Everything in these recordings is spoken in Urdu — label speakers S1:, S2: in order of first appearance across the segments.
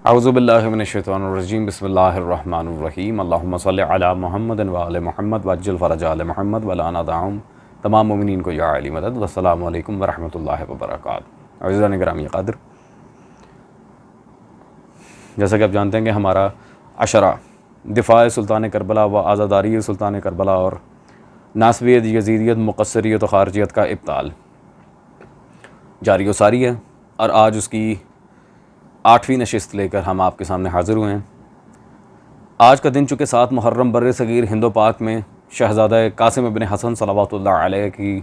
S1: اعوذ باللہ من الشیطان الرجیم بسم اللہ الرحمن الرحیم اللہم صلی علی محمد و آل محمد وعجل فرج آل محمد ولانا دعوم تمام مومنین کو یا علی مدد والسلام علیکم ورحمۃ اللہ وبرکاتہ۔ عزیزان گرامی قدر، جیسا کہ آپ جانتے ہیں کہ ہمارا عشرہ دفاع سلطان کربلا و آزاداری سلطان کربلا اور ناصبیت، یزیدیت، مقصریت و خارجیت کا ابطال جاری و ساری ہے، اور آج اس کی 8ویں نشست لے کر ہم آپ کے سامنے حاضر ہوئے ہیں۔ آج کا دن چونکہ 7 محرم بر صغیر ہند و پاک میں شہزادہ قاسم ابن حسن صلوات اللہ علیہ کی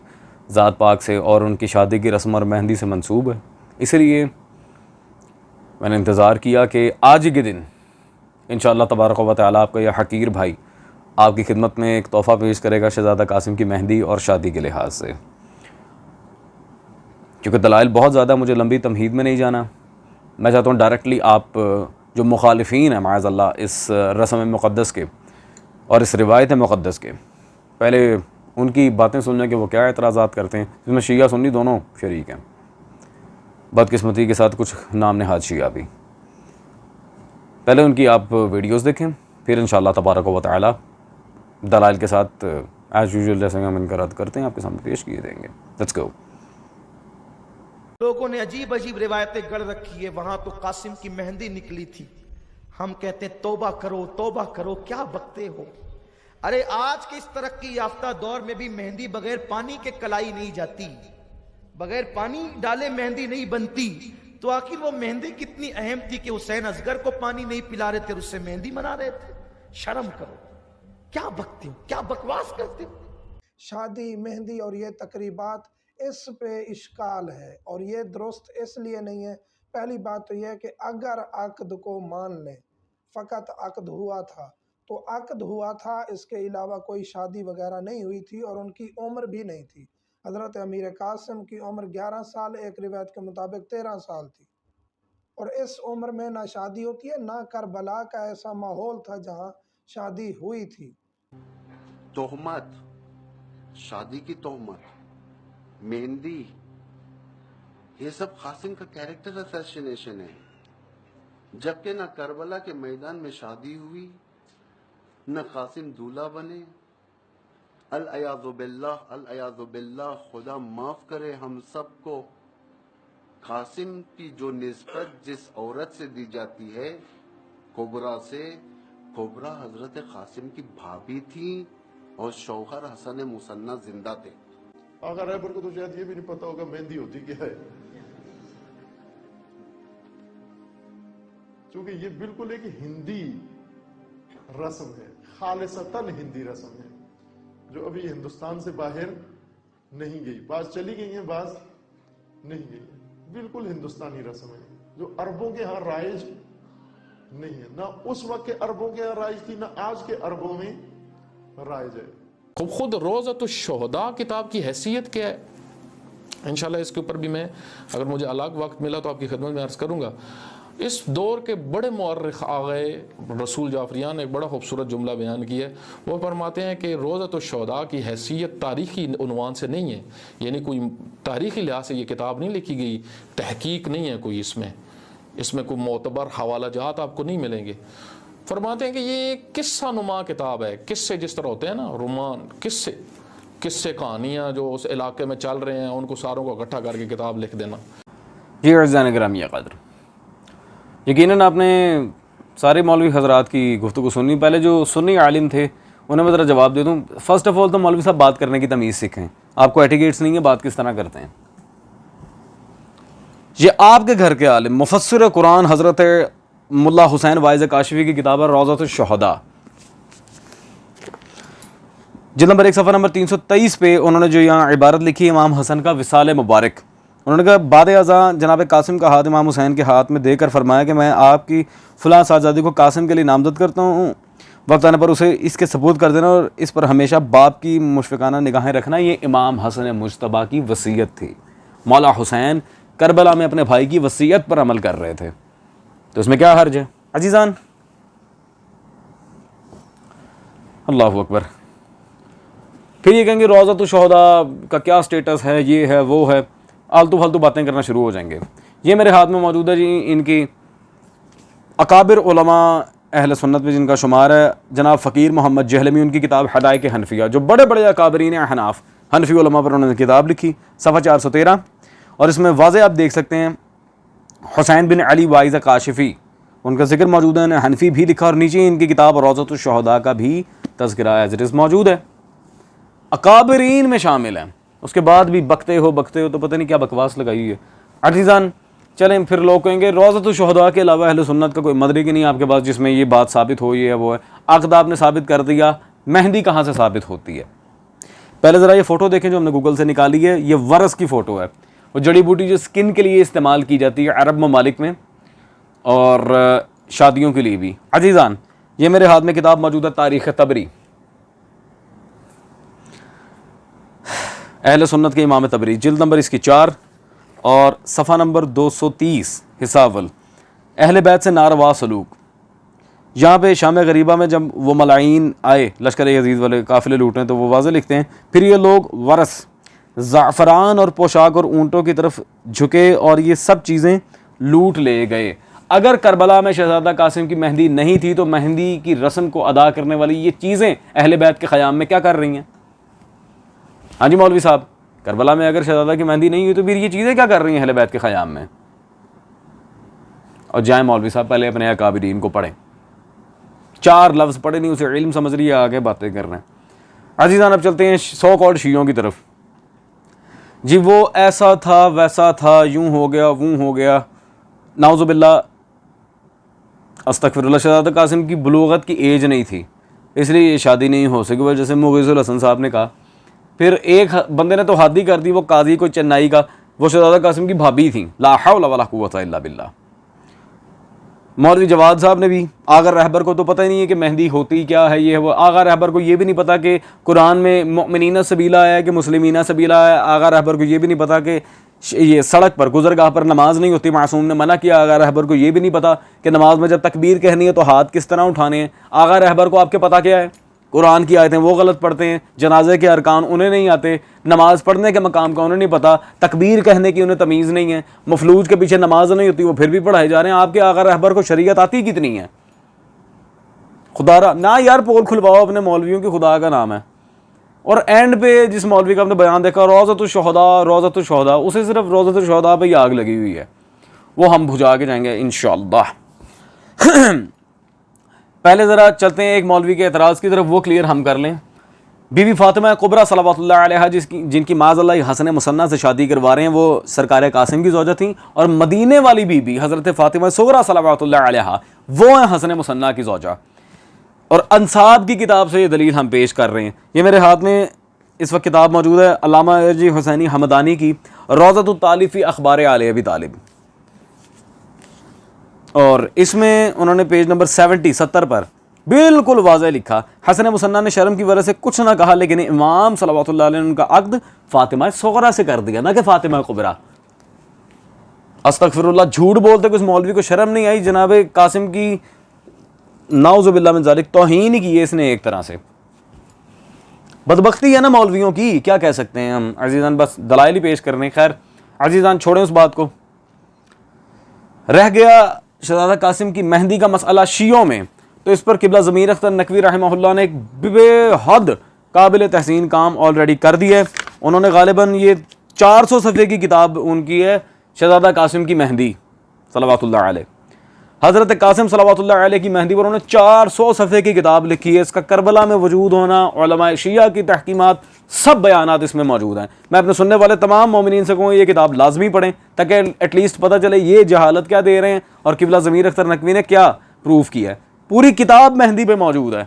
S1: ذات پاک سے اور ان کی شادی کی رسم اور مہندی سے منسوب ہے، اس لیے میں نے انتظار کیا کہ آج کے دن انشاءاللہ تبارک و تعالیٰ آپ کا یہ حقیر بھائی آپ کی خدمت میں ایک تحفہ پیش کرے گا شہزادہ قاسم کی مہندی اور شادی کے لحاظ سے۔ کیونکہ دلائل بہت زیادہ، مجھے لمبی تمہید میں نہیں جانا، میں چاہتا ہوں ڈائریکٹلی آپ جو مخالفین ہیں معاذ اللہ اس رسم مقدس کے اور اس روایت مقدس کے، پہلے ان کی باتیں سننے کہ وہ کیا اعتراضات کرتے ہیں، جس میں شیعہ سنی دونوں شریک ہیں، بدقسمتی کے ساتھ کچھ نام نہاد شیعہ بھی۔ پہلے ان کی آپ ویڈیوز دیکھیں، پھر انشاءاللہ تبارک و تعالی دلائل کے ساتھ ایز یوزول جیسے ہم ان کا رد کرتے ہیں آپ کے سامنے پیش کیے دیں گے۔ Let's go.
S2: لوگوں نے عجیب عجیب روایتیں گڑھ رکھی ہے، وہاں تو قاسم کی مہندی نکلی تھی، ہم کہتے ہیں توبہ کرو، کیا بکتے ہو؟ ارے آج کے اس ترقی یافتہ دور میں بھی مہندی بغیر پانی کے کلائی نہیں جاتی، بغیر پانی ڈالے مہندی نہیں بنتی، تو آخر وہ مہندی کتنی اہم تھی کہ حسین اصغر کو پانی نہیں پلا رہے تھے اور اس سے مہندی بنا رہے تھے؟ شرم کرو، کیا بکتے ہو، کیا بکواس کرتے ہو؟
S3: شادی، مہندی اور یہ تقریبات، اس پہ اشکال ہے اور یہ درست اس لیے نہیں ہے۔ پہلی بات تو یہ ہے کہ اگر عقد کو مان لیں، فقط عقد ہوا تھا تو عقد ہوا تھا، اس کے علاوہ کوئی شادی وغیرہ نہیں ہوئی تھی اور ان کی عمر بھی نہیں تھی۔ حضرت امیر قاسم کی عمر 11 سال، ایک روایت کے مطابق 13 سال تھی، اور اس عمر میں نہ شادی ہوتی ہے، نہ کربلا کا ایسا ماحول تھا جہاں شادی ہوئی تھی۔
S4: تہمت، شادی کی تہمت، مہندی، یہ سب قاسم کا کیریکٹر اسیسینیشن ہے، جبکہ نہ کربلا کے میدان میں شادی ہوئی، نہ قاسم دولہا بنے۔ العیاذ باللہ، العیاذ باللہ، خدا معاف کرے ہم سب کو۔ قاسم کی جو نسبت جس عورت سے دی جاتی ہے، کبرا سے، کبرا حضرت قاسم کی بھابھی تھی اور شوہر حسن مثنیٰ زندہ تھے۔
S5: آقا رہبر کو تو شاید یہ بھی نہیں پتا ہوگا مہندی ہوتی کیا ہے، چونکہ یہ بالکل ایک ہندی رسم ہے، خالصتاً ہندی رسم ہے، جو ابھی ہندوستان سے باہر نہیں گئی، بعض چلی گئی ہیں، بعض نہیں گئی، بالکل ہندوستانی رسم ہے، جو عربوں کے ہاں رائج نہیں ہے، نہ اس وقت کے عربوں کے ہاں رائج تھی، نہ آج کے عربوں میں رائج ہے۔
S6: خود روضۃ الشہداء کتاب کی حیثیت کیا ہے، انشاءاللہ اس کے اوپر بھی میں اگر مجھے الگ وقت ملا تو آپ کی خدمت میں عرض کروں گا۔ اس دور کے بڑے مورخ آغائے رسول جعفریان نے ایک بڑا خوبصورت جملہ بیان کیا ہے، وہ فرماتے ہیں کہ روضۃ الشہداء کی حیثیت تاریخی عنوان سے نہیں ہے، یعنی کوئی تاریخی لحاظ سے یہ کتاب نہیں لکھی گئی، تحقیق نہیں ہے کوئی، اس میں کوئی معتبر حوالہ جات آپ کو نہیں ملیں گے۔ فرماتے ہیں کہ یہ ایک قصہ نما کتاب ہے، قصے جس طرح ہوتے ہیں نا، رومان، قصے کہانیاں جو اس علاقے میں چل رہے ہیں ان کو ساروں کو اکٹھا کر کے کتاب لکھ دینا۔
S1: جی عزیزان گرامی قدر، یقیناً آپ نے سارے مولوی حضرات کی گفتگو سنی۔ پہلے جو سنی عالم تھے انہیں میں ذرا جواب دے دوں۔ فرسٹ آف آل تو مولوی صاحب بات کرنے کی تمیز سیکھیں، آپ کو ایٹیکیٹس نہیں ہے، بات کس طرح کرتے ہیں۔ یہ آپ کے گھر کے عالم مفسر قرآن حضرت ملا حسین وائز کاشفی کی کتاب ہے روضۃ الشہداء، جلد نمبر 1 صفحہ نمبر 323 پہ انہوں نے جو یہاں عبارت لکھی ہے امام حسن کا وصال مبارک، انہوں نے کہا بعد ازاں جناب قاسم کا ہاتھ امام حسین کے ہاتھ میں دے کر فرمایا کہ میں آپ کی فلاں صاحبزادی کو قاسم کے لیے نامزد کرتا ہوں، وقت آنے پر اسے اس کے ثبوت کر دینا اور اس پر ہمیشہ باپ کی مشفقانہ نگاہیں رکھنا۔ یہ امام حسن مجتبیٰ کی وصیت تھی۔ مولا حسین کربلا میں اپنے بھائی کی وصیت پر عمل کر رہے تھے، تو اس میں کیا حرج ہے عزیزان؟ اللہ اکبر۔ پھر یہ کہیں گے روضۃ الشہداء کا کیا سٹیٹس ہے، یہ ہے وہ ہے، آلتو پھالتو باتیں کرنا شروع ہو جائیں گے۔ یہ میرے ہاتھ میں موجود ہے جی ان کی اکابر علماء اہل سنت میں جن کا شمار ہے جناب فقیر محمد جہلمی، ان کی کتاب حدائق حنفیہ، جو بڑے بڑے اکابرین حناف حنفی علماء پر انہوں نے کتاب لکھی، صفحہ 413، اور اس میں واضح آپ دیکھ سکتے ہیں حسین بن علی وائز کاشفی، ان کا ذکر موجود ہے، حنفی بھی لکھا، اور نیچے ان کی کتاب روضۃ الشہداء کا بھی تذکرہ ایز اٹ از موجود ہے، اکابرین میں شامل ہیں۔ اس کے بعد بھی بکتے ہو تو پتہ نہیں کیا بکواس لگائی ہے۔ عزیزان چلیں پھر لوگ کہیں گے روضۃ الشہداء کے علاوہ اہل سنت کا کوئی مدرک ہی نہیں آپ کے پاس جس میں یہ بات ثابت ہو، یہ ہے وہ ہے۔ عقد آپ نے ثابت کر دیا، مہندی کہاں سے ثابت ہوتی ہے؟ پہلے ذرا یہ فوٹو دیکھیں جو ہم نے گوگل سے نکالی ہے، یہ ورس کی فوٹو ہے، وہ جڑی بوٹی جو سکن کے لیے استعمال کی جاتی ہے عرب ممالک میں اور شادیوں کے لیے بھی۔ عزیزان یہ میرے ہاتھ میں کتاب موجود ہے تاریخ طبری، اہل سنت کے امام طبری، جلد نمبر اس کی 4 اور صفحہ نمبر 230، حصہ اول، اہل بیت سے ناروا سلوک۔ یہاں پہ شام غریبہ میں جب وہ ملعین آئے لشکر یزید والے قافلے لوٹنے، تو وہ واضح لکھتے ہیں پھر یہ لوگ ورس، زعفران اور پوشاک اور اونٹوں کی طرف جھکے اور یہ سب چیزیں لوٹ لے گئے۔ اگر کربلا میں شہزادہ قاسم کی مہندی نہیں تھی تو مہندی کی رسم کو ادا کرنے والی یہ چیزیں اہل بیت کے خیام میں کیا کر رہی ہیں؟ ہاں جی مولوی صاحب، کربلا میں اگر شہزادہ کی مہندی نہیں ہوئی تو پھر یہ چیزیں کیا کر رہی ہیں اہل بیت کے خیام میں؟ اور جائیں مولوی صاحب پہلے اپنے اکابرین کو پڑھیں، 4 لفظ پڑھے نہیں، اسے علم سمجھ رہی ہے، آگے باتیں کر رہے ہیں۔ عزیزان اب چلتے ہیں سو کالڈ شیعوں کی طرف۔ جی وہ ایسا تھا ویسا تھا، یوں ہو گیا ووں ہو گیا، نعوذ باللہ استغفر اللہ، شہزادہ قاسم کی بلوغت کی ایج نہیں تھی اس لیے یہ شادی نہیں ہو سکی، جیسے مغیث الحسن صاحب نے کہا۔ پھر ایک بندے نے تو حد ہی کر دی، وہ قاضی کو چنائی کا، وہ شہزادہ قاسم کی بھابی تھیں، لا حول ولا قوت الا باللہ۔ مولوی جواد صاحب نے بھی، آغا رہبر کو تو پتہ ہی نہیں ہے کہ مہندی ہوتی کیا ہے، یہ وہ، آغا رہبر کو یہ بھی نہیں پتا کہ قرآن میں مؤمنین سبیلا ہے کہ مسلمین سبیلا ہے، آغا رہبر کو یہ بھی نہیں پتا کہ یہ سڑک پر گزرگاہ پر نماز نہیں ہوتی، معصوم نے منع کیا، آغا رہبر کو یہ بھی نہیں پتا کہ نماز میں جب تکبیر کہنی ہے تو ہاتھ کس طرح اٹھانے ہیں۔ آغا رہبر کو آپ کے پتہ کیا ہے؟ قرآن کی آیتیں وہ غلط پڑھتے ہیں، جنازے کے ارکان انہیں نہیں آتے، نماز پڑھنے کے مقام کا انہیں نہیں پتا، تکبیر کہنے کی انہیں تمیز نہیں ہے، مفلوج کے پیچھے نماز نہیں ہوتی وہ پھر بھی پڑھائے جا رہے ہیں۔ آپ کے آغا رہبر کو شریعت آتی کتنی ہے؟ خدا را نہ یار، پول کھلواؤ اپنے مولویوں کی، خدا کا نام ہے۔ اور اینڈ پہ جس مولوی کا آپ نے بیان دیکھا روضۃ الشہداء، روضۃ الشہداء، اسے صرف روضۃ الشہداء پہ ہی آگ لگی ہوئی ہے، وہ ہم بجھا کے جائیں گے انشاءاللہ۔ پہلے ذرا چلتے ہیں ایک مولوی کے اعتراض کی طرف، وہ کلیئر ہم کر لیں۔ بی بی فاطمہ کبریٰ صلوات اللہ علیہا جن کی معاذ اللہ حسن مصنع سے شادی کروا رہے ہیں، وہ سرکار قاسم کی زوجہ تھیں، اور مدینے والی بی بی حضرت فاطمہ صغریٰ صلوات اللہ علیہا وہ ہیں حسن مصنع کی زوجہ۔ اور انصاب کی کتاب سے یہ دلیل ہم پیش کر رہے ہیں، یہ میرے ہاتھ میں اس وقت کتاب موجود ہے علامہ ارجی حسینی حمدانی کی روضۃ الطالب فی اخبار آل ابی طالب، اور اس میں انہوں نے پیج نمبر 70 پر بالکل واضح لکھا، حسن مصنع نے شرم کی وجہ سے کچھ نہ کہا، لیکن امام صلوات اللہ علیہ نے ان کا عقد فاطمہ صغریٰ سے کر دیا، نہ کہ فاطمہ کبریٰ۔ استغفر اللہ، جھوٹ بولتے کہ اس مولوی کو شرم نہیں آئی، جناب قاسم کی نعوذ باللہ من ذالک توہین ہی کی ہے اس نے ایک طرح سے۔ بدبختی ہے نا مولویوں کی، کیا کہہ سکتے ہیں ہم عزیزان، بس دلائل ہی پیش کرنے۔ خیر عزیزان چھوڑیں اس بات کو، رہ گیا شہزادہ قاسم کی مہندی کا مسئلہ شیعوں میں، تو اس پر قبلہ ضمیر اختر نقوی رحمہ اللہ نے ایک بے حد قابل تحسین کام آلریڈی کر دیا ہے۔ انہوں نے غالباً یہ 400 صفحے کی کتاب ان کی ہے، شہزادہ قاسم کی مہندی صلوات اللہ علیہ، حضرت قاسم صلوات اللہ علیہ کی مہندی پر انہوں نے 400 صفحے کی کتاب لکھی ہے۔ اس کا کربلا میں وجود ہونا، علماء شیعہ کی تحقیمات، سب بیانات اس میں موجود ہیں۔ میں اپنے سننے والے تمام مومنین سے کہوں یہ کتاب لازمی پڑھیں تاکہ ایٹ لیسٹ پتہ چلے یہ جہالت کیا دے رہے ہیں اور قبلہ ضمیر اختر نقوی نے کیا پروف کیا ہے۔ پوری کتاب مہندی پہ موجود ہے۔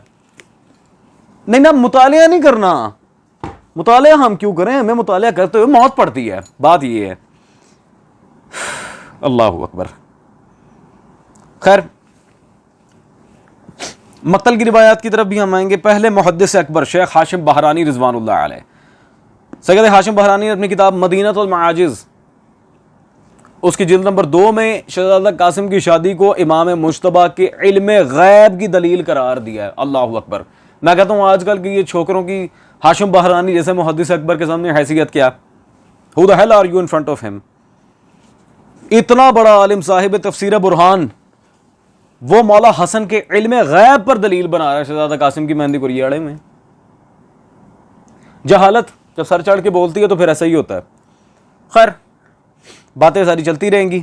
S1: نہیں نا مطالعہ نہیں کرنا، مطالعہ ہم کیوں کریں، ہمیں مطالعہ کرتے ہوئے موت پڑتی ہے، بات یہ ہے۔ اللہ اکبر۔ خیر مقتل کی روایات کی طرف بھی ہم آئیں گے۔ پہلے محدث اکبر شیخ ہاشم بہرانی رضوان اللہ علیہ، سید ہاشم بہرانی نے اپنی کتاب مدینۃ المعاجز اس کی جلد نمبر 2 میں شہزادہ قاسم کی شادی کو امام مجتبیٰ کے علم غیب کی دلیل قرار دیا ہے۔ اللہ اکبر۔ میں کہتا ہوں آج کل کی یہ چھوکروں کی ہاشم بہرانی جیسے محدث اکبر کے سامنے حیثیت کیا؟ Who the hell are you in front of him؟ اتنا بڑا عالم، صاحب تفسیر برہان، وہ مولا حسن کے علم غیب پر دلیل بنا رہا ہے شہزادہ قاسم کی مہندی کریاڑے میں. جہالت جب سر چڑھ کے بولتی ہے تو پھر ایسا ہی ہوتا ہے. خیر باتیں ساری چلتی رہیں گی,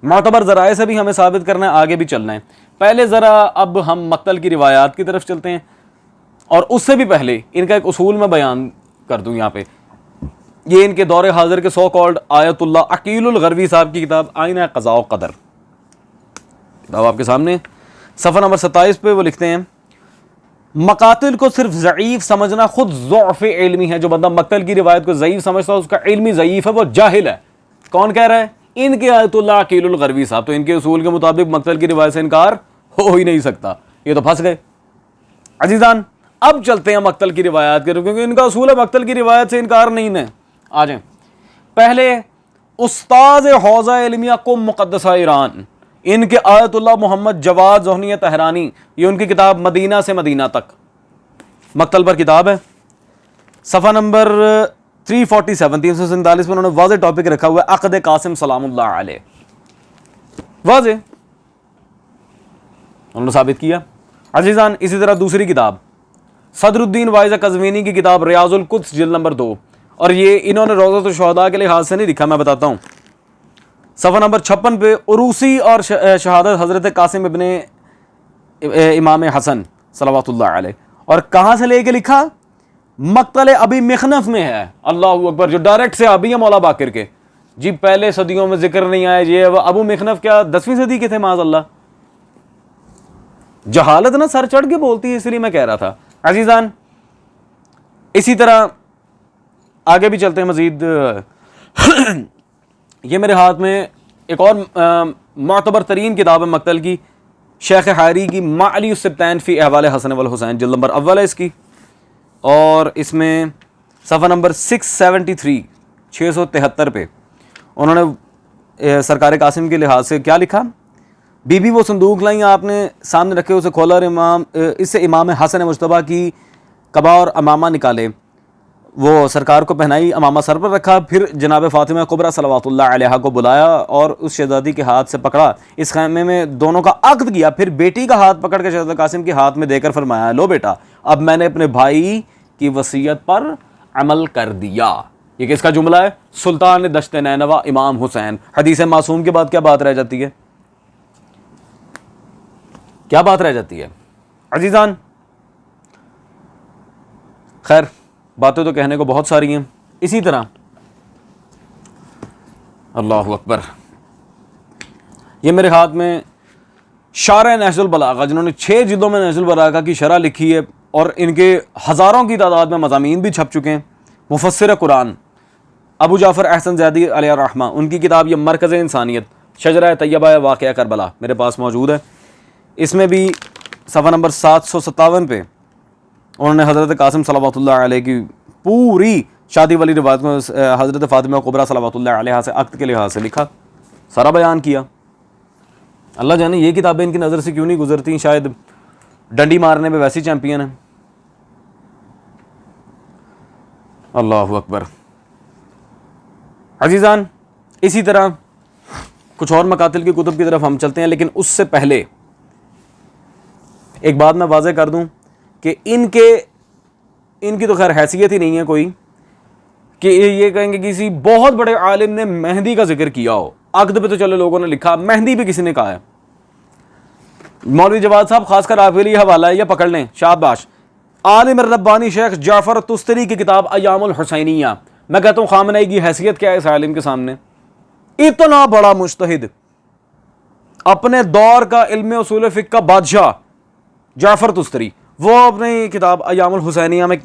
S1: معتبر ذرائع سے بھی ہمیں ثابت کرنا ہے, آگے بھی چلنا ہے. پہلے ذرا اب ہم مقتل کی روایات کی طرف چلتے ہیں, اور اس سے بھی پہلے ان کا ایک اصول میں بیان کر دوں یہاں پہ. یہ ان کے دور حاضر کے سو کالڈ آیت اللہ عقیل الغروی صاحب کی کتاب آئینہ قضاء و قدر, کتاب آپ کے سامنے صفحہ نمبر 27 پہ وہ لکھتے ہیں مقاتل کو صرف ضعیف سمجھنا خود ضعف علمی ہے. جو بندہ مقتل کی روایت کو ضعیف سمجھتا ہے اس کا علمی ضعیف ہے, وہ جاہل ہے. کون کہہ رہا ہے؟ ان کے آیت اللہ عقیل الغروی صاحب. تو ان کے اصول کے مطابق مقتل کی روایت سے انکار ہو ہی نہیں سکتا. یہ تو پھنس گئے. عزیزان اب چلتے ہیں مقتل کی روایات کے, کیونکہ ان کا اصول ہے مقتل کی روایت سے انکار نہیں ہے. آ جائیں. پہلے استاد حوزہ علمیہ قم مقدسہ ایران, ان کے آیت اللہ محمد جواد ذہنی طہرانی, یہ ان کی کتاب مدینہ سے مدینہ تک مقتل پر کتاب ہے. صفحہ نمبر 347 347 میں انہوں نے واضح ٹاپک رکھا ہوا ہے عقد قاسم سلام اللہ علیہ. واضح انہوں نے ثابت کیا. عزیزان اسی طرح دوسری کتاب صدر الدین وائز قزوینی کی کتاب ریاض القدس جلد نمبر 2, اور یہ انہوں نے روضۃ الشہداء کے لحاظ سے نہیں لکھا, میں بتاتا ہوں. صفحہ نمبر 56 پہ عروسی اور شہادت حضرت قاسم ابن امام حسن صلوات اللہ علیہ, اور کہاں سے لے کے لکھا؟ مقتل ابی مخنف میں ہے. اللہ اکبر, جو ڈائریکٹ سے ابی ہے مولا باقر کے. جی پہلے صدیوں میں ذکر نہیں آئے, یہ ابو مخنف کیا 10ویں صدی کے تھے معاذ اللہ. جہالت نا سر چڑھ کے بولتی ہے, اس لیے میں کہہ رہا تھا. عزیزان اسی طرح آگے بھی چلتے ہیں مزید. یہ میرے ہاتھ میں ایک اور معتبر ترین کتاب ہے مقتل کی, شیخ حائری کی معلی السبتین فی احوال حسن والحسین, جلد نمبر اول ہے اس کی, اور اس میں صفحہ نمبر 673 673 پہ انہوں نے سرکار قاسم کے لحاظ سے کیا لکھا؟ بی بی وہ صندوق لائیں آپ نے سامنے رکھے, اسے کھولا اور اس سے امام حسن مجتبیٰ کی قبا اور امامہ نکالے, وہ سرکار کو پہنائی, امامہ سر پر رکھا, پھر جناب فاطمہ کبریٰ صلوات اللہ علیہا کو بلایا اور اس شہزادی کے ہاتھ سے پکڑا, اس خیمے میں دونوں کا عقد کیا, پھر بیٹی کا ہاتھ پکڑ کے شہزادہ قاسم کے ہاتھ میں دے کر فرمایا لو بیٹا اب میں نے اپنے بھائی کی وصیت پر عمل کر دیا. یہ کس کا جملہ ہے؟ سلطان دشت نینوا امام حسین. حدیث معصوم کے بعد کیا بات رہ جاتی ہے؟ کیا بات رہ جاتی ہے عزیزان؟ خیر باتیں تو کہنے کو بہت ساری ہیں. اسی طرح اللہ اکبر, یہ میرے ہاتھ میں شارح نہج البلاغہ, جنہوں نے 6 جلدوں میں نہج البلاغہ کی شرح لکھی ہے, اور ان کے ہزاروں کی تعداد میں مضامین بھی چھپ چکے ہیں. مفسر قرآن ابو جعفر احسن زیدی علیہ الرحمہ, ان کی کتاب یہ مرکز انسانیت شجرہ طیبہ واقعہ کربلا میرے پاس موجود ہے. اس میں بھی صفحہ نمبر 757 پہ انہوں نے حضرت قاسم صلوات اللہ علیہ کی پوری شادی والی روایت کو حضرت فاطمہ کبریٰ صلوات اللہ علیہ سے عقد کے لحاظ سے لکھا, سارا بیان کیا. اللہ جانے یہ کتابیں ان کی نظر سے کیوں نہیں گزرتی, شاید ڈنڈی مارنے میں ویسی چیمپئن ہیں. اللہ اکبر. عزیزان اسی طرح کچھ اور مقاتل کی کتب کی طرف ہم چلتے ہیں, لیکن اس سے پہلے ایک بات میں واضح کر دوں کہ ان کی تو خیر حیثیت ہی نہیں ہے کوئی کہ یہ کہیں گے کسی بہت بڑے عالم نے مہندی کا ذکر کیا ہو. عقد پہ تو چلے لوگوں نے لکھا, مہندی بھی کسی نے کہا ہے. مولوی جواد صاحب خاص کر آپ کے لیے حوالہ ہے, یا پکڑ لیں, شاباش. عالم ربانی شیخ جعفر تستری کی کتاب ایام الحسینیہ. میں کہتا ہوں خامنہئی کی حیثیت کیا ہے اس عالم کے سامنے؟ اتنا بڑا مجتہد, اپنے دور کا علم اصول فقہ کا بادشاہ جعفر تستری, وہ اپنی کتاب ایام الحسینیہ میں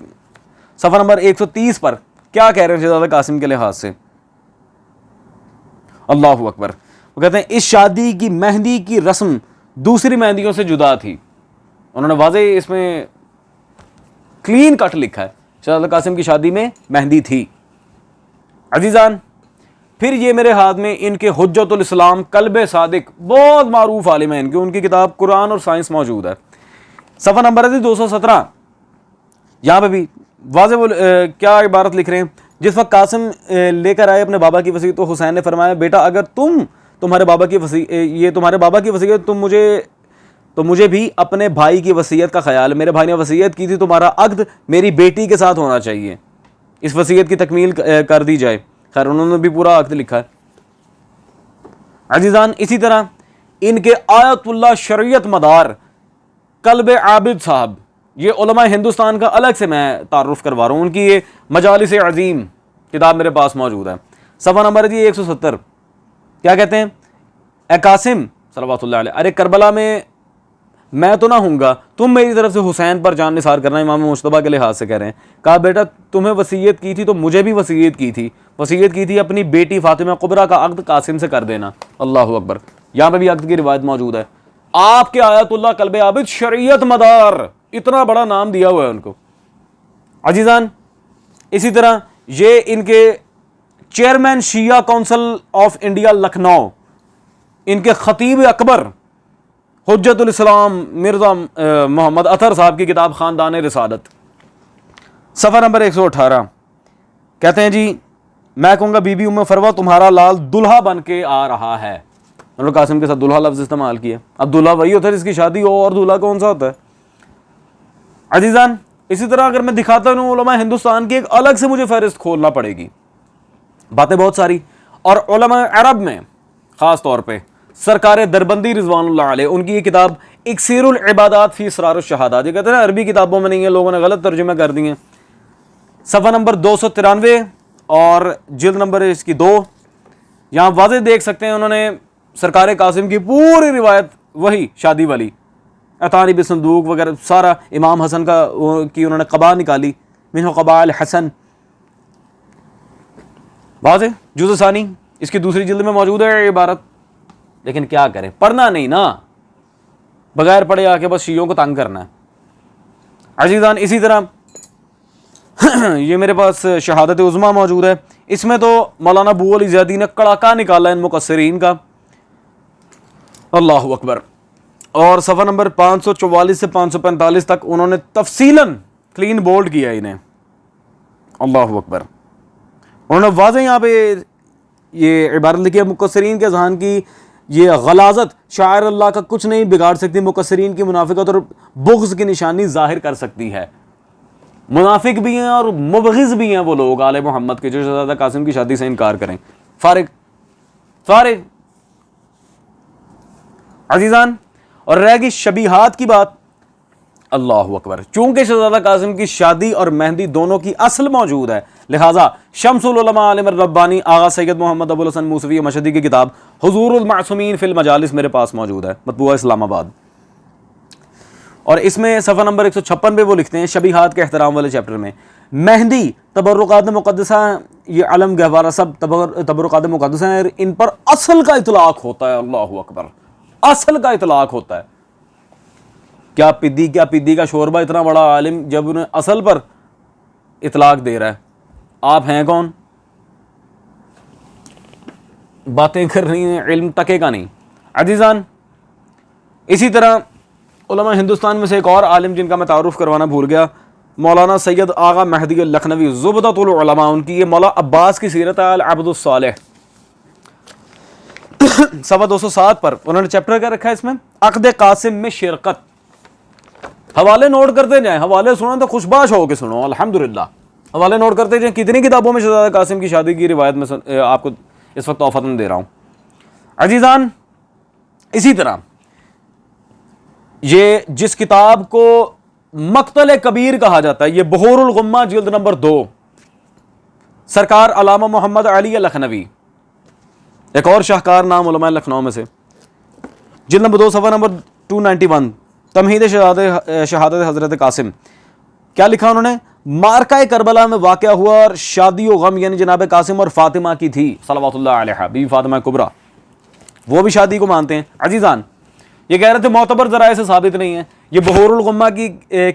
S1: صفحہ نمبر 130 پر کیا کہہ رہے ہیں شہزادہ قاسم کے لحاظ سے؟ اللہ اکبر. وہ کہتے ہیں اس شادی کی مہندی کی رسم دوسری مہندیوں سے جدا تھی. انہوں نے واضح اس میں کلین کٹ لکھا ہے, شہزادہ قاسم کی شادی میں مہندی تھی. عزیزان پھر یہ میرے ہاتھ میں ان کے حجت الاسلام کلب صادق, بہت معروف عالم ہیں ان کے, ان کی کتاب قرآن اور سائنس موجود ہے. صفحہ نمبر 217, یہاں پہ بھی واضح وہ کیا عبارت لکھ رہے ہیں؟ جس وقت قاسم لے کر آئے اپنے بابا کی وصیت تو حسین نے فرمایا بیٹا اگر تمہارے بابا کی وصیت تم مجھے تو مجھے بھی اپنے بھائی کی وصیت کا خیال ہے. میرے بھائی نے وصیت کی تھی تمہارا عقد میری بیٹی کے ساتھ ہونا چاہیے, اس وصیت کی تکمیل کر دی جائے. خیر انہوں نے بھی پورا عقد لکھا ہے. عزیزان اسی طرح ان کے آیت اللہ شریعت مدار قلب عابد صاحب, یہ علماء ہندوستان کا الگ سے میں تعارف کروا رہا ہوں. ان کی یہ مجالس عظیم کتاب میرے پاس موجود ہے. صفحہ نمبر جی 170. کیا کہتے ہیں؟ اے قاسم صلوات اللہ علیہ, ارے کربلا میں تو نہ ہوں گا, تم میری طرف سے حسین پر جان نثار کرنا. امام مجتبیٰ کے لحاظ سے کہہ رہے ہیں. کہا بیٹا تمہیں وصیت کی تھی تو مجھے بھی وصیت کی تھی اپنی بیٹی فاطمہ کبریٰ کا عقد قاسم سے کر دینا. اللہ اکبر. یہاں پہ بھی عقد کی روایت موجود ہے. آپ کے آیت اللہ قلب عابد شریعت مدار, اتنا بڑا نام دیا ہوا ہے ان کو. عزیزان اسی طرح یہ ان کے chairman Shia Council of India Lucknow, ان کے خطیب اکبر حجت الاسلام مرزا محمد اطہر صاحب کی کتاب خاندان رسالت, صفحہ نمبر 118. کہتے ہیں جی میں کہوں گا بی بی ام فروہ تمہارا لال دلہا بن کے آ رہا ہے. انہوں نے قاسم کے ساتھ دلہا لفظ استعمال کیا. اب دلہا وہی ہوتا ہے جس کی شادی ہو, اور دلہا کون سا ہوتا ہے؟ عزیزان اسی طرح اگر میں دکھاتا ہوں علماء ہندوستان کی ایک الگ سے مجھے فہرست کھولنا پڑے گی, باتیں بہت ساری. اور علماء عرب میں خاص طور پہ سرکار دربندی رضوان اللہ علیہ, ان کی یہ کتاب اکسیر العبادات فی اسرار الشہادات, یہ کہتے ہیں عربی کتابوں میں نہیں ہے, لوگوں نے غلط ترجمہ کر دیے. صفحہ نمبر 293 اور جلد نمبر اس کی 2. یہاں واضح دیکھ سکتے ہیں انہوں نے سرکار قاسم کی پوری روایت وہی شادی والی, اتانی بصندوق وغیرہ سارا. امام حسن کی انہوں نے قبا نکالی, منہ قبا الحسن, واضح جزء ثانی اس کی دوسری جلد میں موجود ہے عبارت. لیکن کیا کریں, پڑھنا نہیں نا, بغیر پڑھے آ کے بس شیعوں کو تنگ کرنا ہے. عزیزان اسی طرح یہ میرے پاس شہادت عظمیٰ موجود ہے, اس میں تو مولانا ابو علی زیدی نے کڑاکا نکالا ان مقصرین کا. اللہ اکبر. اور صفحہ نمبر 544 سے 545 تک انہوں نے تفصیلاً کلین بولڈ کیا انہیں. اللہ اکبر. انہوں نے واضح یہاں پہ یہ عبارت لکھی ہے, مقصرین کے ذہن کی یہ غلاظت شاعر اللہ کا کچھ نہیں بگاڑ سکتی, مقصرین کی منافقت اور بغض کی نشانی ظاہر کر سکتی ہے. منافق بھی ہیں اور مبغض بھی ہیں وہ لوگ آل محمد کے جو شہزادہ قاسم کی شادی سے انکار کریں. فارغ عزیزان. اور رہ گئی شبیہات کی بات. اللہ اکبر. چونکہ شہزادہ قاسم کی شادی اور مہندی دونوں کی اصل موجود ہے, لہٰذا شمس العلماء عالم الربانی آغا سید محمد ابو الحسن موسوی مشہدی کی کتاب حضور المعصومین فی المجالس میرے پاس موجود ہے, مطبوعہ اسلام آباد. اور اس میں صفحہ نمبر 156 پہ وہ لکھتے ہیں شبیہات کے احترام والے چیپٹر میں, مہندی تبرکات مقدسہ, یہ علم گہوارہ سب تبرکات مقدسہ ہیں, ان پر اصل کا اطلاق ہوتا ہے. اللہ اکبر. اصل کا اطلاق ہوتا ہے. کیا پدی کا شوربہ اتنا بڑا عالم جب انہیں اصل پر اطلاق دے رہا ہے, آپ ہیں کون؟ باتیں کر رہی ہیں, علم تکے کا نہیں. عزیزان اسی طرح علماء ہندوستان میں سے ایک اور عالم جن کا میں تعارف کروانا بھول گیا, مولانا سید آغا مہدی اللکھنوی زبدۃ العلماء, ان کی یہ مولا عباس کی سیرت ہے العبد الصالح, صفحہ 207 پر انہوں نے چیپٹر کیا رکھا ہے اس میں, عقد قاسم میں شرکت. حوالے نوٹ کرتے جائیں, حوالے سنیں تو خوشباش ہو کے سنو, الحمدللہ. حوالے نوٹ کرتے جائیں. کتنی کتابوں میں شہزادہ قاسم کی شادی کی روایت میں آپ کو اس وقت تحفتاً دے رہا ہوں. عزیزان اسی طرح یہ جس کتاب کو مقتل کبیر کہا جاتا ہے, یہ بحور الغمہ جلد نمبر 2, سرکار علامہ محمد علی لکھنوی, ایک اور شاہکار نام علماء لکھنؤ میں سے, جلد نمبر 2 صفحہ نمبر 291, تمہید شہادت حضرت قاسم. کیا لکھا انہوں نے؟ مارکہ کربلا میں واقع ہوا اور شادی و غم یعنی جناب قاسم اور فاطمہ کی تھی صلوات اللہ علیہا, بی فاطمہ کبریٰ, وہ بھی شادی کو مانتے ہیں. عزیزان یہ کہہ رہے تھے معتبر ذرائع سے ثابت نہیں ہے. یہ بحور الغمہ کی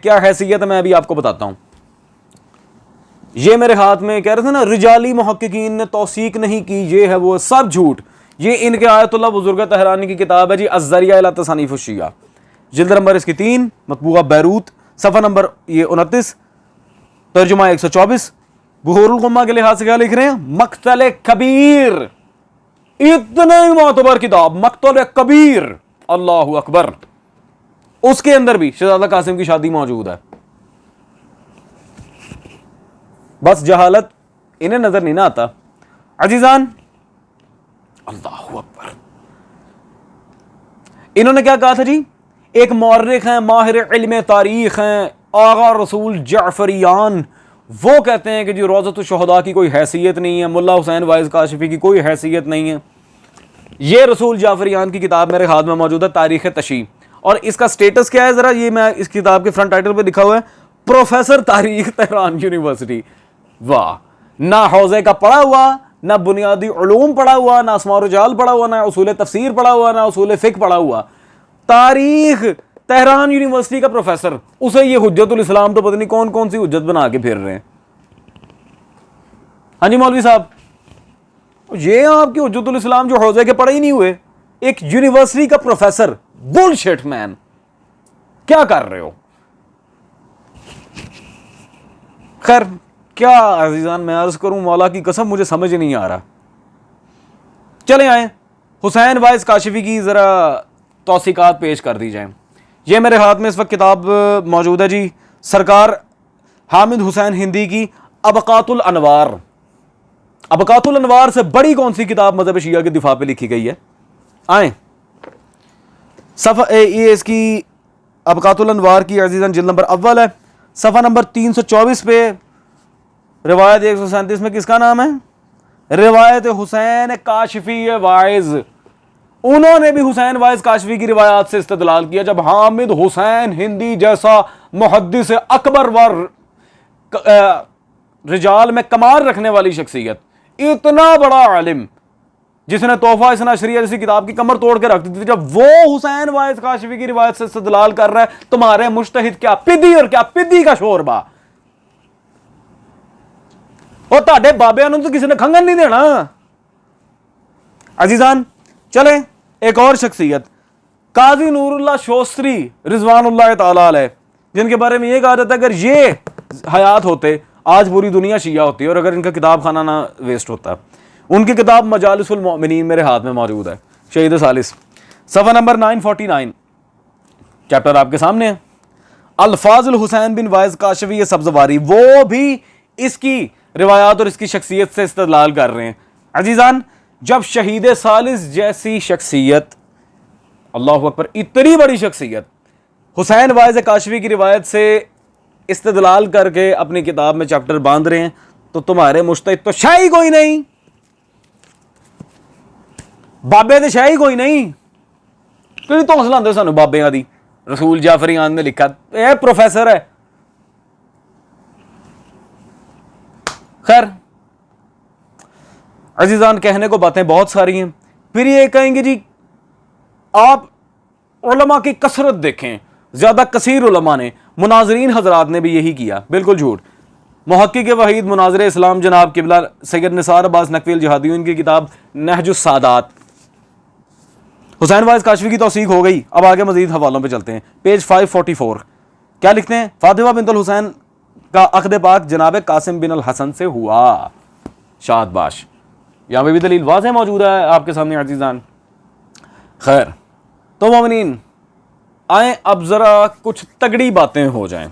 S1: کیا حیثیت ہے میں ابھی آپ کو بتاتا ہوں. یہ میرے ہاتھ میں کہہ رہے تھے نا رجالی محققین نے توثیق نہیں کی, یہ ہے وہ سب جھوٹ. یہ ان کے آیت اللہ بزرگ طہرانی کی کتاب ہے جی الذریعہ الی تصانیف الشیعہ, جلد نمبر اس کی 3, مطبوعہ بیروت, صفحہ نمبر یہ 29, ترجمہ 124. بحور الغمہ کے لحاظ سے کیا لکھ رہے ہیں؟ مقتل کبیر. اتنا ہی معتبر کتاب, مقتل کبیر. اللہ اکبر. اس کے اندر بھی شہزادہ قاسم کی شادی موجود ہے. بس جہالت انہیں نظر نہیں نہ آتا. عزیزان اللہ اکبر, انہوں نے کیا کہا تھا جی؟ ایک مورخ ہیں, ماہر علم تاریخ ہیں, آغا رسول جعفریان, وہ کہتے ہیں کہ جی روضۃ الشہداء کی کوئی حیثیت نہیں ہے, ملا حسین وائز کاشفی کی کوئی حیثیت نہیں ہے. یہ رسول جعفریان کی کتاب میرے ہاتھ میں موجود ہے, تاریخ تشیع, اور اس کا سٹیٹس کیا ہے ذرا یہ میں اس کتاب کے فرنٹ ٹائٹل پہ لکھا ہوا ہے, پروفیسر تاریخ تہران یونیورسٹی. واہ, نہ حوزے کا پڑھا ہوا, نہ بنیادی علوم پڑھا ہوا, نہ اسماء و رجال پڑھا ہوا, نہ اصول تفسیر پڑھا ہوا, نہ اصول فقہ پڑھا ہوا, تاریخ تہران یونیورسٹی کا پروفیسر, اسے یہ حجت الاسلام تو پتہ نہیں کون کون سی حجت بنا کے پھر رہے ہیں. ہاں جی مولوی صاحب, یہ آپ کی حجت الاسلام جو حوزے کے پڑھے ہی نہیں ہوئے, ایک یونیورسٹی کا پروفیسر, بل شٹ مین, کیا کر رہے ہو؟ خیر کیا عزیزان میں عرض کروں, مولا کی قسم مجھے سمجھ نہیں آ رہا. چلیں آئیں حسین وائز کاشفی کی ذرا توثیقات پیش کر دی جائیں. یہ میرے ہاتھ میں اس وقت کتاب موجود ہے جی, سرکار حامد حسین ہندی کی ابقات الانوار. ابقات الانوار سے بڑی کون سی کتاب مذہب شیعہ کے دفاع پہ لکھی گئی ہے؟ آئیں صفحہ یہ اس کی ابقات الانوار کی عزیزان جلد نمبر اول ہے, صفحہ نمبر 324 پہ روایت 137 میں کس کا نام ہے؟ روایت حسین کاشفی وائز. انہوں نے بھی حسین وائز کاشفی کی روایات سے استدلال کیا. جب حامد حسین ہندی جیسا محدث اکبر و رجال میں کمال رکھنے والی شخصیت, اتنا بڑا عالم جس نے تحفہ اثنا عشریہ جیسی کتاب کی کمر توڑ کے رکھ دی تھی, جب وہ حسین وائز کاشفی کی روایت سے استدلال کر رہا ہے, تمہارے مجتہد کیا پدی اور کیا پدی کا شوربا, اور تہاڈے بابیاں نوں تو کسی نے کھنگن نہیں دینا. عزیزان چلیں ایک اور شخصیت, قاضی نور اللہ شوستری رضوان اللہ تعالی علیہ, جن کے بارے میں یہ کہا جاتا ہے اگر یہ حیات ہوتے آج پوری دنیا شیعہ ہوتی ہے, اور اگر ان کا کتاب خانہ نہ ویسٹ ہوتا. ان کی کتاب مجالس المؤمنین میرے ہاتھ میں موجود ہے, شہید ثالث, صفحہ نمبر 949, چیپٹر آپ کے سامنے ہے, الفاظ الحسین بن وائز کاشفی سبزواری. وہ بھی اس کی روایات اور اس کی شخصیت سے استدلال کر رہے ہیں. عزیزان جب شہید ثالث جیسی شخصیت, اللہ اکبر, اتنی بڑی شخصیت حسین وائز کاشفی کی روایت سے استدلال کر کے اپنی کتاب میں چیپٹر باندھ رہے ہیں, تو تمہارے مجتہد تو شاہی کوئی نہیں, بابے تو شاہی کوئی نہیں. کیوں تو حوصلہ آتے سانو بابے دی؟ رسول جعفریان نے لکھا, اے پروفیسر ہے. خیر عزیزان کہنے کو باتیں بہت ساری ہیں. پھر یہ کہیں گے جی آپ علماء کی کثرت دیکھیں, زیادہ کثیر علماء نے, مناظرین حضرات نے بھی یہی کیا. بالکل جھوٹ. محقق وحید مناظر اسلام جناب قبلہ سید نثار عباس نقوی الجہادی, ان کی کتاب نہج السادات, حسین وائز کاشفی کی توثیق ہو گئی. اب آگے مزید حوالوں پہ چلتے ہیں. پیج 544 کیا لکھتے ہیں؟ فاطمہ بنت الحسین کا عقد پاک جناب قاسم بن الحسن سے ہوا. شاد باش. یہاں پہ بھی دلیل واضح موجود ہے آپ کے سامنے عزیزان. خیر تو مومنین آئیں اب ذرا کچھ تگڑی باتیں ہو جائیں,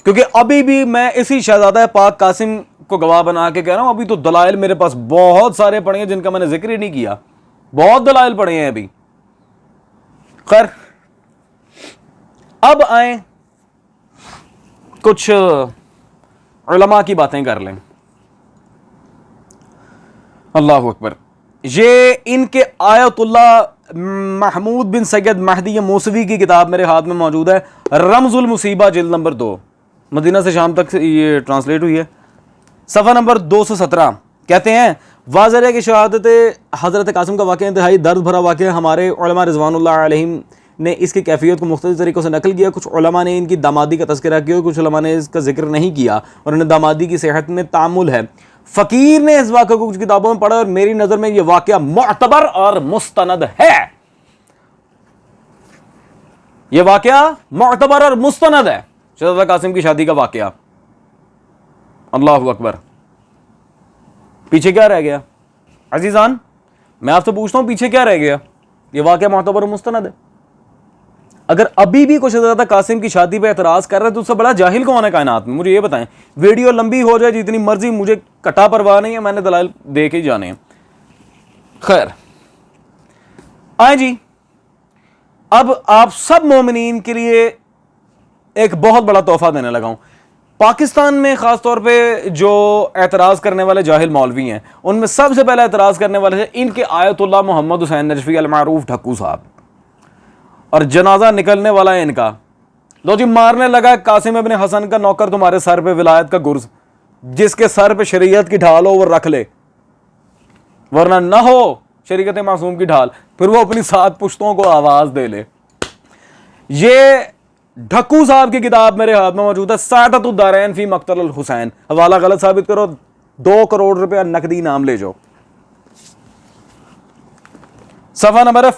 S1: کیونکہ ابھی بھی میں اسی شہزادہ پاک قاسم کو گواہ بنا کے کہہ رہا ہوں. ابھی تو دلائل میرے پاس بہت سارے پڑے ہیں جن کا میں نے ذکر ہی نہیں کیا, بہت دلائل پڑے ہیں ابھی. خیر اب آئیں کچھ علماء کی باتیں کر لیں. اللہ اکبر. یہ ان کے آیت اللہ محمود بن سید مہدی موسوی کی کتاب میرے ہاتھ میں موجود ہے, رمز المصیبہ جلد نمبر 2, مدینہ سے شام تک یہ ٹرانسلیٹ ہوئی ہے, صفحہ نمبر 217. کہتے ہیں واضح ہے کہ شہادت حضرت قاسم کا واقعہ انتہائی درد بھرا واقعہ ہے. ہمارے علماء رضوان اللہ علیہم نے اس کی کیفیت کو مختلف طریقوں سے نقل کیا. کچھ علماء نے ان کی دامادی کا تذکرہ کیا, کچھ علماء نے اس کا ذکر نہیں کیا, اور انہیں دامادی کی صحت میں تعامل ہے. فقیر نے اس واقعہ کو کچھ کتابوں میں پڑھا, اور میری نظر میں یہ واقعہ معتبر اور مستند ہے. یہ واقعہ معتبر اور مستند ہے, شہزادہ قاسم کی شادی کا واقعہ. اللہ اکبر. پیچھے کیا رہ گیا عزیزان؟ میں آپ سے پوچھتا ہوں پیچھے کیا رہ گیا؟ یہ واقعہ معتبر اور مستند ہے. اگر ابھی بھی کوئی شہزادہ قاسم کی شادی پہ اعتراض کر رہا ہے تو اس سے بڑا جاہل کون ہے کائنات میں؟ مجھے یہ بتائیں. ویڈیو لمبی ہو جائے جتنی مرضی, مجھے کٹا پرواہ نہیں ہے, میں نے دلائل دے کے ہی جانے ہیں. خیر آئیں جی, اب آپ سب مومنین کے لیے ایک بہت بڑا تحفہ دینے لگا ہوں. پاکستان میں خاص طور پہ جو اعتراض کرنے والے جاہل مولوی ہیں, ان میں سب سے پہلے اعتراض کرنے والے ہیں ان کے آیت اللہ محمد حسین نجفی المعروف ڈھکو صاحب, اور جنازہ نکلنے والا ہے ان کا. لو جی, مارنے لگا قاسم ابن حسن کا نوکر تمہارے سر پہ ولایت کا گرز, جس کے سر پہ شریعت کی ڈھال ہو وہ رکھ لے, ورنہ نہ ہو شریعت معصوم کی ڈھال, پھر وہ اپنی 7 پشتوں کو آواز دے لے. یہ ڈھکو صاحب کی کتاب میرے ہاتھ میں موجود ہے, ساعتۃ الدارین فی مقتل الحسین. حوالہ غلط ثابت کرو, 2 کروڑ روپیہ نقدی نام لے جاؤ. صفحہ نمبر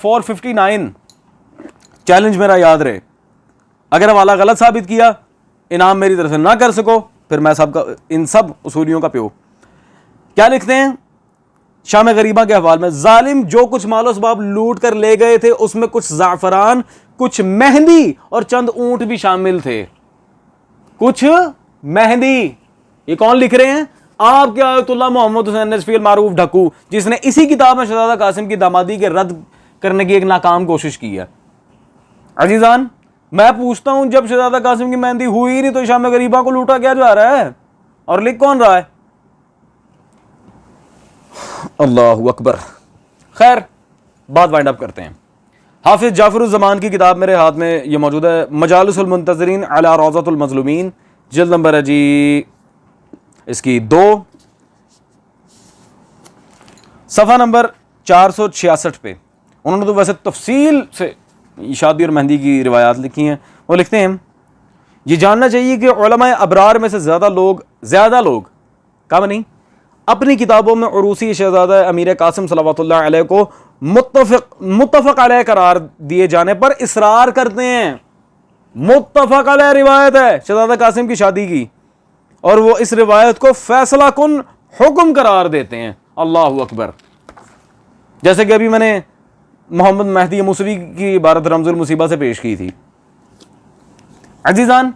S1: 459. چیلنج میرا یاد رہے, اگر حوالہ غلط ثابت کیا انعام میری طرف سے نہ کر سکو, پھر میں سب کا ان سب اصولیوں کا پیو. کیا لکھتے ہیں شام غریبہ کے حوالے میں؟ ظالم جو کچھ مال و اسباب لوٹ کر لے گئے تھے اس میں کچھ زعفران, کچھ مہندی اور چند اونٹ بھی شامل تھے. کچھ مہندی, یہ کون لکھ رہے ہیں؟ آپ کے آیت اللہ محمد حسین نجفی المعروف ڈھکو, جس نے اسی کتاب میں شہزادہ قاسم کی دامادی کے رد کرنے کی ایک ناکام کوشش کی ہے. عزیزان, میں پوچھتا ہوں, جب شہزادہ قاسم کی مہندی ہوئی نہیں تو شام غریبہ کو لوٹا کیا جا رہا ہے اور لکھ کون رہا ہے؟ اللہ اکبر. خیر بات وائنڈ اپ کرتے ہیں. حافظ جعفر الزمان کی کتاب میرے ہاتھ میں یہ موجود ہے, مجالس المنتظرین علی روضۃ المظلومین, جلد نمبر ہے جی اس کی 2, صفحہ نمبر 466 پہ. انہوں نے تو ویسے تفصیل سے شادی اور مہندی کی روایات لکھی ہیں. وہ لکھتے ہیں, یہ جاننا چاہیے کہ علماء ابرار میں سے زیادہ لوگ کم نہیں اپنی کتابوں میں عروسی شہزادہ امیر قاسم صلوات اللہ علیہ کو متفق علیہ قرار دیے جانے پر اصرار کرتے ہیں. متفق علیہ روایت ہے شہزادہ قاسم کی شادی کی, اور وہ اس روایت کو فیصلہ کن حکم قرار دیتے ہیں. اللہ اکبر. جیسے کہ ابھی میں نے محمد مہدی موسوی کی عبارت رمز المصیبہ سے پیش کی تھی. عزیزان,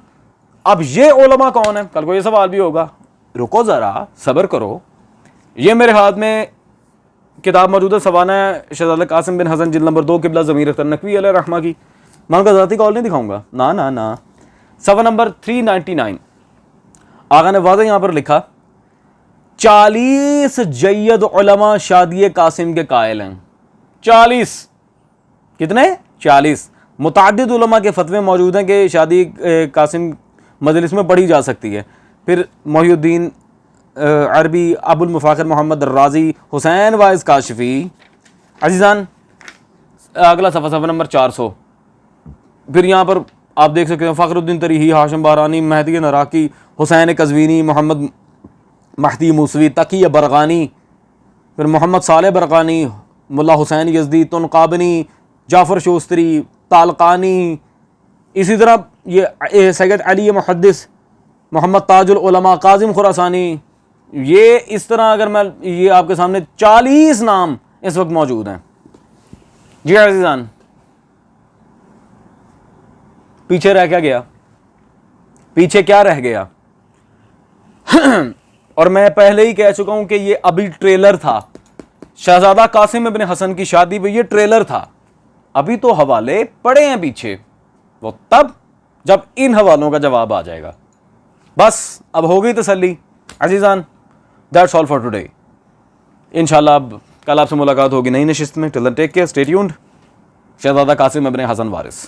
S1: اب یہ علماء کون ہیں؟ کل کو یہ سوال بھی ہوگا, رکو ذرا صبر کرو. یہ میرے ہاتھ میں کتاب موجود ہے, سوانح شہزادہ قاسم بن حسن جلد نمبر 2 قبلہ ضمیر اختر نقوی علیہ رحمہ کی. میں ان کا ذاتی قول نہیں دکھاؤں گا, نا. صفحہ نمبر 399. آقا نے واضح یہاں پر لکھا, 40 جید علماء شادی قاسم کے قائل ہیں. 40 کتنے؟ 40. متعدد علماء کے فتوے موجود ہیں کہ شادی قاسم مجلس میں پڑھی جا سکتی ہے. پھر محی الدین عربی, ابو المفاخر محمد الرازی, حسین وائز کاشفی. عزیزان اگلا صفحہ نمبر 400. پھر یہاں پر آپ دیکھ سکتے ہیں فخر الدین تریحی, ہاشم بہرانی, مہدی نراقی, حسین قزوینی, محمد مہدی موسوی, تقی برقانی, پھر محمد صالح برقانی, ملا حسین یزدی, تنقابنی, جعفر شوستری, طالقانی. اسی طرح یہ سید علی محدث, محمد تاج العلماء, قاظم خراسانی. یہ اس طرح اگر میں یہ آپ کے سامنے 40 نام اس وقت موجود ہیں. جی عزیزان, پیچھے رہ کیا گیا؟ پیچھے کیا رہ گیا؟ اور میں پہلے ہی کہہ چکا ہوں کہ یہ ابھی ٹریلر تھا. شہزادہ قاسم ابن حسن کی شادی پہ یہ ٹریلر تھا. ابھی تو حوالے پڑے ہیں پیچھے, وہ تب جب ان حوالوں کا جواب آ جائے گا. بس اب ہو گئی تسلی. عزیزان, دیٹس آل فار ٹوڈے. انشاءاللہ اب کل آپ سے ملاقات ہوگی نئی نشست میں. ٹل دین ٹیک کیئر, اسٹے ٹیونڈ. شہزادہ قاسم ابن حسن وارث.